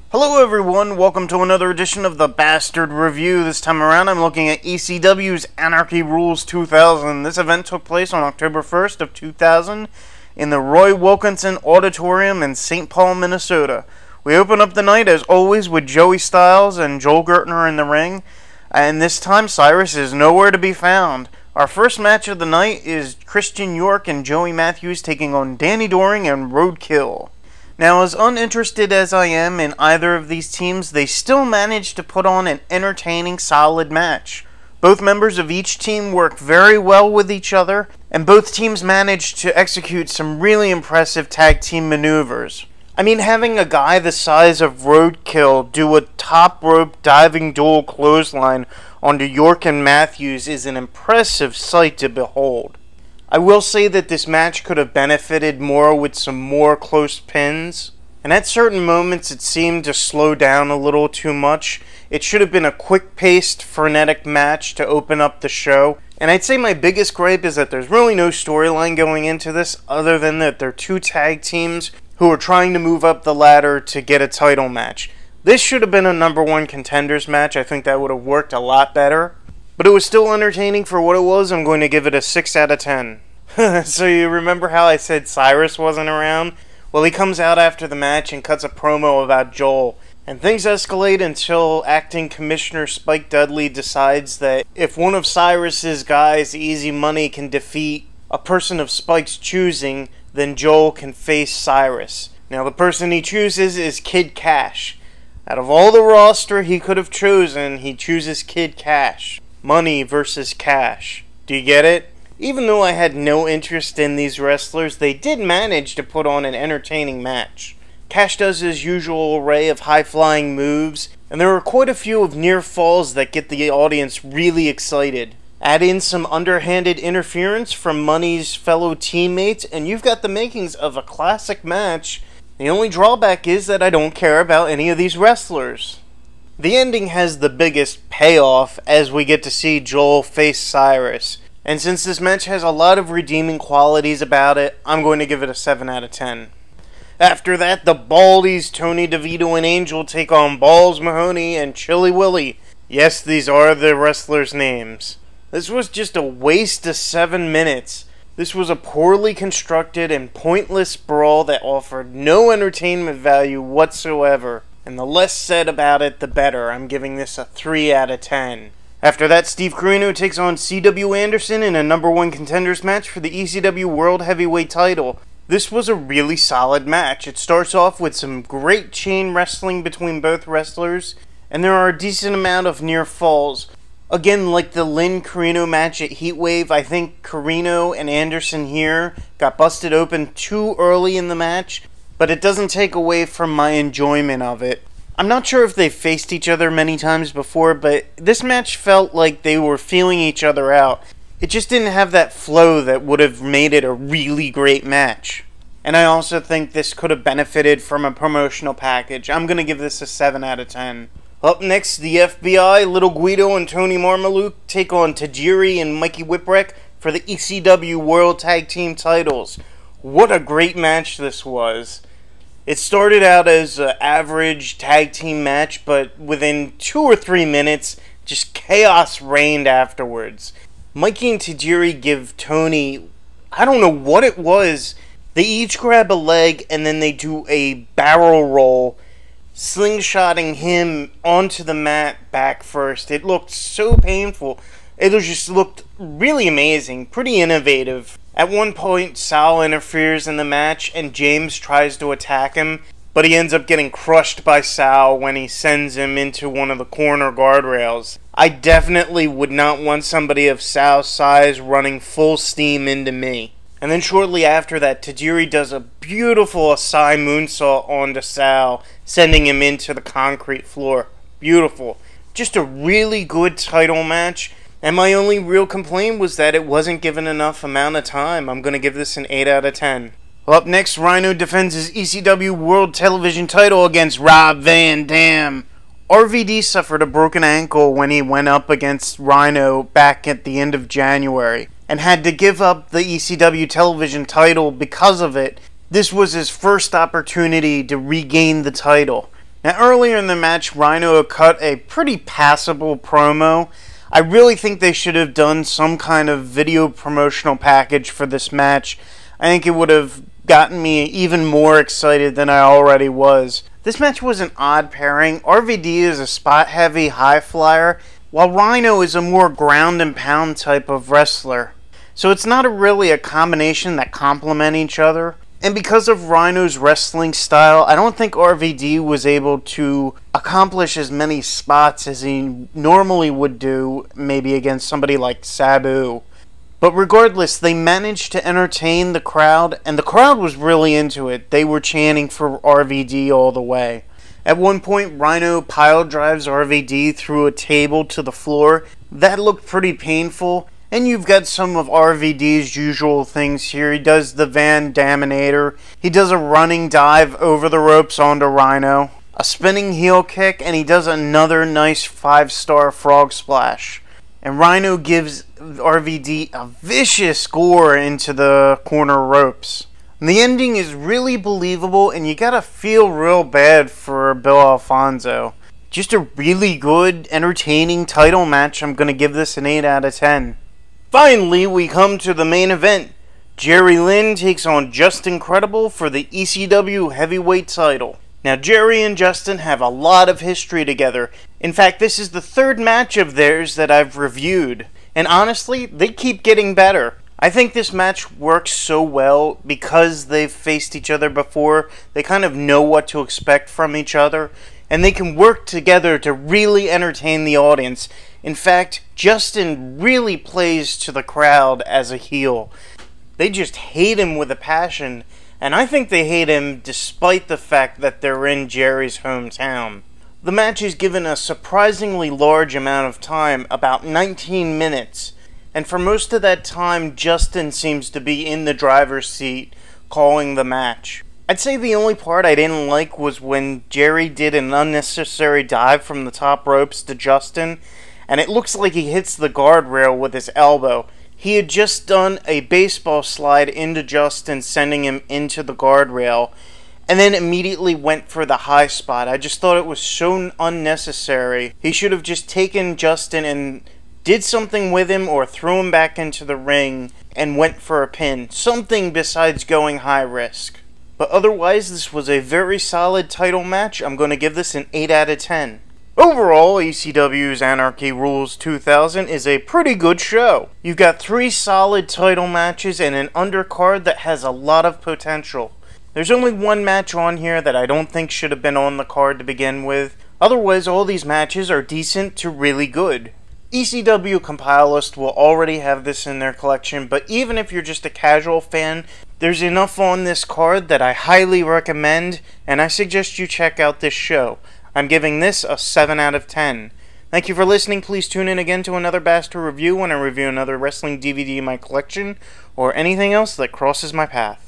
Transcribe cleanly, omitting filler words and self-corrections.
Hello everyone, welcome to another edition of the Bastard Review. This time around I'm looking at ECW's Anarchy Rulz 2000. This event took place on October 1st of 2000 in the Roy Wilkinson Auditorium in St. Paul, Minnesota. We open up the night as always with Joey Styles and Joel Gertner in the ring, and this time Cyrus is nowhere to be found. Our first match of the night is Christian York and Joey Matthews taking on Danny Doring and Roadkill. Now, as uninterested as I am in either of these teams, they still managed to put on an entertaining, solid match. Both members of each team work very well with each other, and both teams managed to execute some really impressive tag team maneuvers. I mean, having a guy the size of Roadkill do a top rope diving dual clothesline onto York and Matthews is an impressive sight to behold. I will say that this match could have benefited more with some more close pins, and at certain moments it seemed to slow down a little too much. It should have been a quick-paced, frenetic match to open up the show, and I'd say my biggest gripe is that there's really no storyline going into this other than that they're two tag teams who are trying to move up the ladder to get a title match. This should have been a #1 contenders match. I think that would have worked a lot better. But it was still entertaining for what it was. I'm going to give it a 6 out of 10. So you remember how I said Cyrus wasn't around? Well, he comes out after the match and cuts a promo about Joel. And things escalate until acting Commissioner Spike Dudley decides that if one of Cyrus's guys, Easy Money, can defeat a person of Spike's choosing, then Joel can face Cyrus. Now, the person he chooses is Kid Cash. Out of all the roster he could have chosen, he chooses Kid Cash. Money versus Cash. Do you get it? Even though I had no interest in these wrestlers, they did manage to put on an entertaining match. Cash does his usual array of high-flying moves, and there are quite a few of near falls that get the audience really excited. Add in some underhanded interference from Money's fellow teammates, and you've got the makings of a classic match. The only drawback is that I don't care about any of these wrestlers. The ending has the biggest payoff as we get to see Joel face Cyrus. And since this match has a lot of redeeming qualities about it, I'm going to give it a 7 out of 10. After that, the Baldies, Tony DeVito and Angel, take on Balls Mahoney and Chilly Willy. Yes, these are the wrestlers' names. This was just a waste of 7 minutes. This was a poorly constructed and pointless brawl that offered no entertainment value whatsoever. And the less said about it, the better. I'm giving this a 3 out of 10. After that, Steve Corino takes on C.W. Anderson in a #1 contenders match for the ECW World Heavyweight title. This was a really solid match. It starts off with some great chain wrestling between both wrestlers, and there are a decent amount of near falls. Again, like the Lynn Corino match at Heatwave, I think Corino and Anderson here got busted open too early in the match, but it doesn't take away from my enjoyment of it. I'm not sure if they've faced each other many times before, but this match felt like they were feeling each other out. It just didn't have that flow that would have made it a really great match. And I also think this could have benefited from a promotional package. I'm going to give this a 7 out of 10. Up next, the FBI, Little Guido and Tony Marmaluke take on Tajiri and Mikey Whipwreck for the ECW World Tag Team titles. What a great match this was. It started out as an average tag team match, but within 2 or 3 minutes, just chaos reigned afterwards. Mikey and Tajiri give Tony, I don't know what it was, they each grab a leg and then they do a barrel roll, slingshotting him onto the mat back first. It looked so painful. It just looked really amazing, pretty innovative. At one point, Sal interferes in the match, and James tries to attack him, but he ends up getting crushed by Sal when he sends him into one of the corner guardrails. I definitely would not want somebody of Sal's size running full steam into me. And then shortly after that, Tajiri does a beautiful Asai moonsault onto Sal, sending him into the concrete floor. Beautiful. Just a really good title match. And my only real complaint was that it wasn't given enough amount of time. I'm going to give this an 8 out of 10. Well, up next, Rhino defends his ECW World Television title against Rob Van Dam. RVD suffered a broken ankle when he went up against Rhino back at the end of January and had to give up the ECW television title because of it. This was his first opportunity to regain the title. Now, earlier in the match, Rhino cut a pretty passable promo. I really think they should have done some kind of video promotional package for this match. I think it would have gotten me even more excited than I already was. This match was an odd pairing. RVD is a spot-heavy high flyer, while Rhino is a more ground and pound type of wrestler. So it's not really a combination that complement each other. And because of Rhino's wrestling style, I don't think RVD was able to accomplish as many spots as he normally would do, maybe against somebody like Sabu. But regardless, they managed to entertain the crowd, and the crowd was really into it. They were chanting for RVD all the way. At one point, Rhino pile drives RVD through a table to the floor. That looked pretty painful. And you've got some of RVD's usual things here. He does the Van Daminator. He does a running dive over the ropes onto Rhino. A spinning heel kick, and he does another nice 5-star frog splash. And Rhino gives RVD a vicious gore into the corner ropes. And the ending is really believable, and you gotta feel real bad for Bill Alfonso. Just a really good, entertaining title match. I'm gonna give this an 8 out of 10. Finally, we come to the main event. Jerry Lynn takes on Justin Credible for the ECW Heavyweight title. Now, Jerry and Justin have a lot of history together. In fact, this is the third match of theirs that I've reviewed. And honestly, they keep getting better. I think this match works so well because they've faced each other before. They kind of know what to expect from each other. And they can work together to really entertain the audience. In fact, Justin really plays to the crowd as a heel. They just hate him with a passion, and I think they hate him despite the fact that they're in Jerry's hometown. The match is given a surprisingly large amount of time, about 19 minutes, and for most of that time, Justin seems to be in the driver's seat calling the match. I'd say the only part I didn't like was when Jerry did an unnecessary dive from the top ropes to Justin, and it looks like he hits the guardrail with his elbow. He had just done a baseball slide into Justin, sending him into the guardrail, and then immediately went for the high spot. I just thought it was so unnecessary. He should have just taken Justin and did something with him or threw him back into the ring and went for a pin. Something besides going high risk. But otherwise, this was a very solid title match. I'm going to give this an 8 out of 10. Overall, ECW's Anarchy Rulz 2000 is a pretty good show. You've got 3 solid title matches and an undercard that has a lot of potential. There's only one match on here that I don't think should have been on the card to begin with. Otherwise, all these matches are decent to really good. ECW Compilist will already have this in their collection, but even if you're just a casual fan, there's enough on this card that I highly recommend, and I suggest you check out this show. I'm giving this a 7 out of 10. Thank you for listening. Please tune in again to another Bastard review when I review another wrestling DVD in my collection, or anything else that crosses my path.